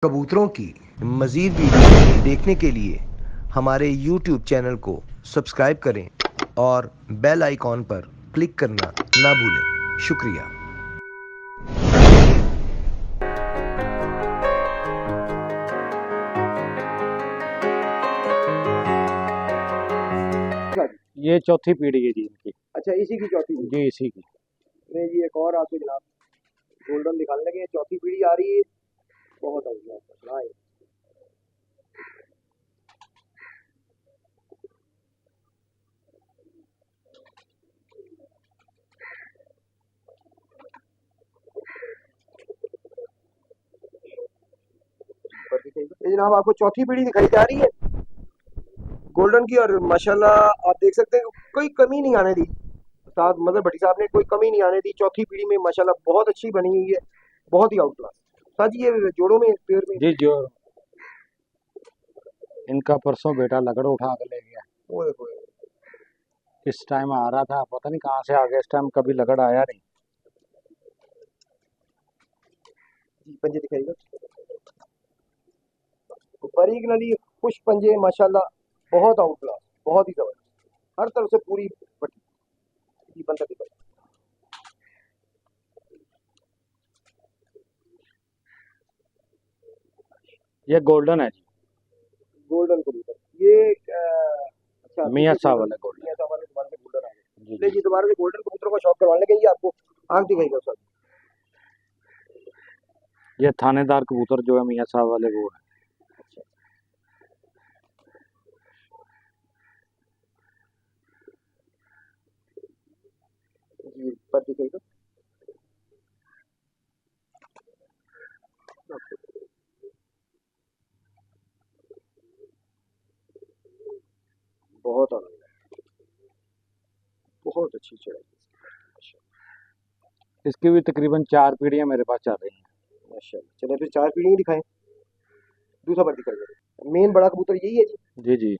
कबूतरों की मज़ीद वीडियो देखने के लिए हमारे YouTube चैनल को सब्सक्राइब करें और बेल आइकॉन पर क्लिक करना ना भूलें। शुक्रिया। ये चौथी पीढ़ी है जी इनकी। अच्छा, इसी की चौथी पीढ़ी? जी इसी की। नहीं जी, एक और आपको जनाब गोल्डन दिखाने लगे, चौथी पीढ़ी आ रही है। बहुत हाँ, ये जनाब आपको चौथी पीढ़ी दिखाई जा रही है गोल्डन की। और माशाल्लाह आप देख सकते हैं कोई कमी नहीं आने दी साहब, मतलब भट्टी साहब ने कोई कमी नहीं आने दी। चौथी पीढ़ी में माशाल्लाह बहुत अच्छी बनी हुई है, बहुत ही आउट क्लास। सर जी, ये जोड़ों में पेड़ में जी जो इनका परसों बेटा लगड़ उठा के ले गया। वो देखो, इस टाइम आ रहा था, पता नहीं कहाँ से आ गया। इस टाइम कभी लगड़ आया नहीं। जी पंजे दिखाइएगा। बारीक नली, खुश पंजे, माशाल्लाह बहुत आउट क्लास, बहुत ही जबरदस्त, हर तरफ से पूरी भट्टी। जी बंदा दिखाइए। ये गोल्डन है जी, गोल्डन कबूतर। ये अच्छा, मियाँ दूसरे साहब गोल्डन, वाला गोल्डन। मियां साहब वाले दोबारा से गोल्डन आ गए। जी ले जी। जी, दोबारा से गोल्डन कबूतरों का शौक करवाने लगे। ये आपको आंख दिखाएगा सर। ये थानेदार कबूतर जो है मियाँ साहब वाले वो है। जी पर दिखाएगा। बहुत आनंद है, बहुत अच्छी चढ़ाई इसकी भी तकरीबन 4 पीढ़ियाँ मेरे पास चल रही हैं। माशाल्लाह। चलिए फिर चार पीढ़ी दिखाएं, दूसरा पर दिखाइए। मेन बड़ा कबूतर यही है जी? जी जी।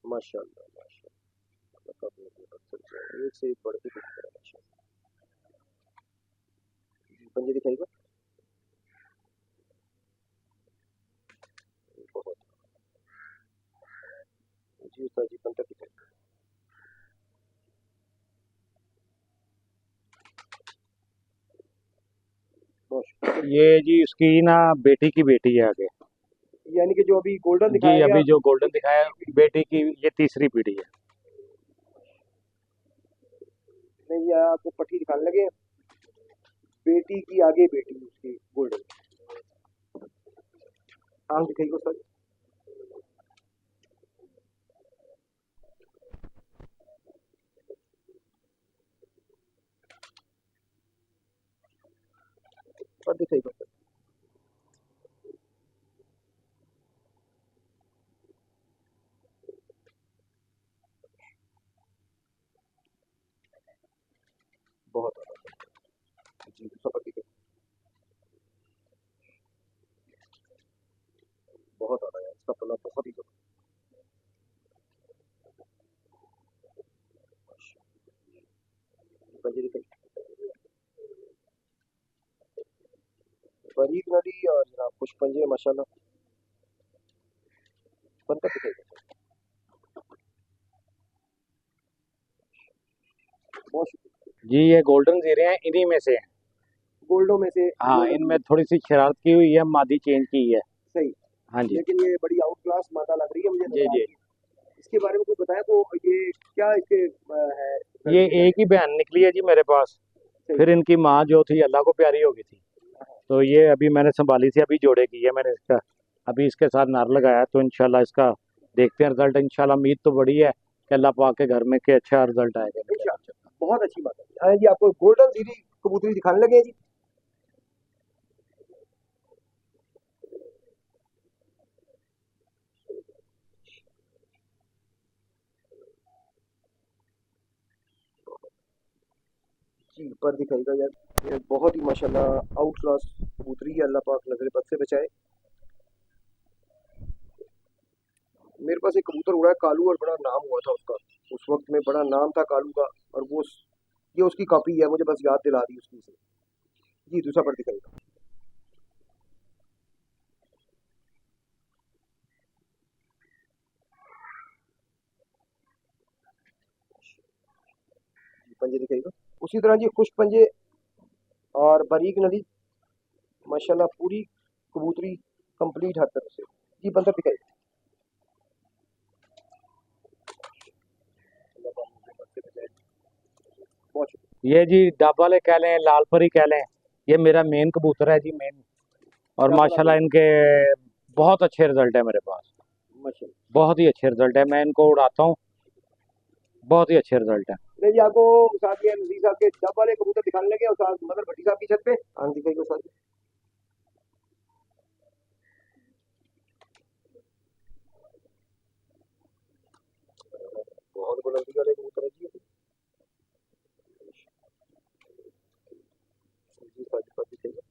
माशाल्लाह माशाल्लाह, एक से एक बढ़ के कबूतर है माशाल्लाह। पंजे दिखाइएगा। बहुत जी सर जी, पंजा दिखाइए। बहुत ये जी उसकी ना बेटी की बेटी है आगे। यानी कि जो अभी गोल्डन जी दिखाया गया, अभी जो गोल्डन दिखाया बेटी की, ये तीसरी पीढ़ी है। नहीं ये आपको पट्टी दिखाने लगे, बेटी की आगे बेटी उसकी गोल्डन। आंख दिखाइएगा सर। पर दिखाइएगा सर। बहुत जी, दूसरा पर दिखाइए। बहुत आ रहा है इसका पल्ला, बहुत ही जबरदस्त। पंजे दिखाइए। बारीक नली और जनाब कुछ पंजे माशाल्लाह। बनता दिखाइएगा। बहुत शुक्रिया। जी ये गोल्डन जीरे हैं, इन्हीं में से हैं। गोल्डों में से हाँ गोल्डन इनमें थोड़ी सी शरारत की हुई है, मादी चेंज की है। सही, हाँ जी। लेकिन ये बड़ी आउट क्लास मादा लग रही है मुझे जी नजर आ जी। रही है। इसके बारे में कुछ बताया तो ये क्या इसके है? ये एक ही बहन निकली है जी मेरे पास। सही। फिर इनकी माँ जो थी अल्लाह को प्यारी हो गई थी, तो ये अभी मैंने संभाली थी, अभी जोड़े की है मैंने इसका। अभी इसके साथ नार लगाया, तो इंशाल्लाह इसका देखते हैं रिजल्ट। इंशाल्लाह उम्मीद तो बड़ी है कि अल्लाह पाक के घर में के अच्छा रिजल्ट आएगा इंशाल्लाह। बहुत अच्छी बात है। हाँ जी, आपको गोल्डन सीरी कबूतरी दिखाने लगे हैं जी। जी पर दिखाइएगा यार, ये बहुत ही माशाल्लाह आउट क्लास कबूतरी है। अल्लाह पाक नजर बद से बचाए। मेरे पास एक कबूतर उड़ा है कालू, और बड़ा नाम हुआ था उसका। उस वक्त में बड़ा नाम था कालू का, और वो ये उसकी कॉपी है, मुझे बस याद दिला दी उसकी से। जी दूसरा पर दिखाइएगा। जी पंजे दिखाइएगा। उसी तरह जी खुश पंजे और बारीक नदी, माशाल्लाह पूरी कबूतरी कंप्लीट हर तरह से। जी बंदर दिखाइए। बहुत शुक्रिया। ये जी डब वाले कह लें, लाल परी कह लें, ये मेरा मेन कबूतर है जी, मेन। और क्या बोला माशाल्लाह आपने? इनके बहुत अच्छे रिजल्ट है मेरे पास, माशाल्लाह। बहुत ही अच्छे रिजल्ट है। मैं इनको उड़ाता हूँ, बहुत ही अच्छे रिजल्ट है। नहीं जी आपको साथ के नजीर साहब के डब वाले कबूतर दिखाने लगे और साथ मदर भट्टी साहब की छत पे आंख दिखाइए साथ। बहुत बुलंदी वाले कबूतर है जी ये। जी साथ दिखाइए।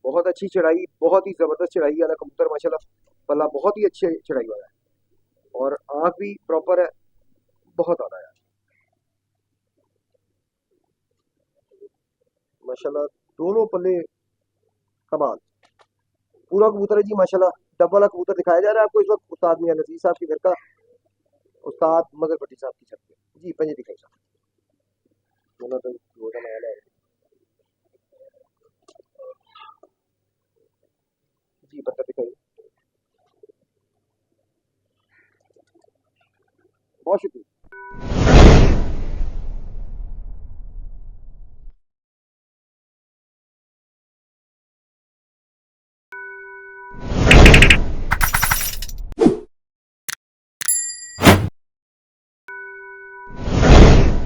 बहुत अच्छी चढ़ाई, बहुत ही जबरदस्त चढ़ाई वाला कबूतर माशाल्लाह, पल्ला बहुत ही अच्छे चढ़ाई वाला है और आंख भी प्रॉपर है, बहुत आला है माशाल्लाह। दोनों पल्ले कमाल, पूरा कबूतर है जी माशाल्लाह। डब वाला कबूतर दिखाया जा रहा है आपको इस वक्त उस्ताद मियां नजीर साहब के घर का, उस्ताद मगर भट्टी साहब की छत पे। जी पंजे दिखाइए। दोनों तो घोड़ा वाला है। जी पत्थर दिखाइए। बहुत शुक्रिया।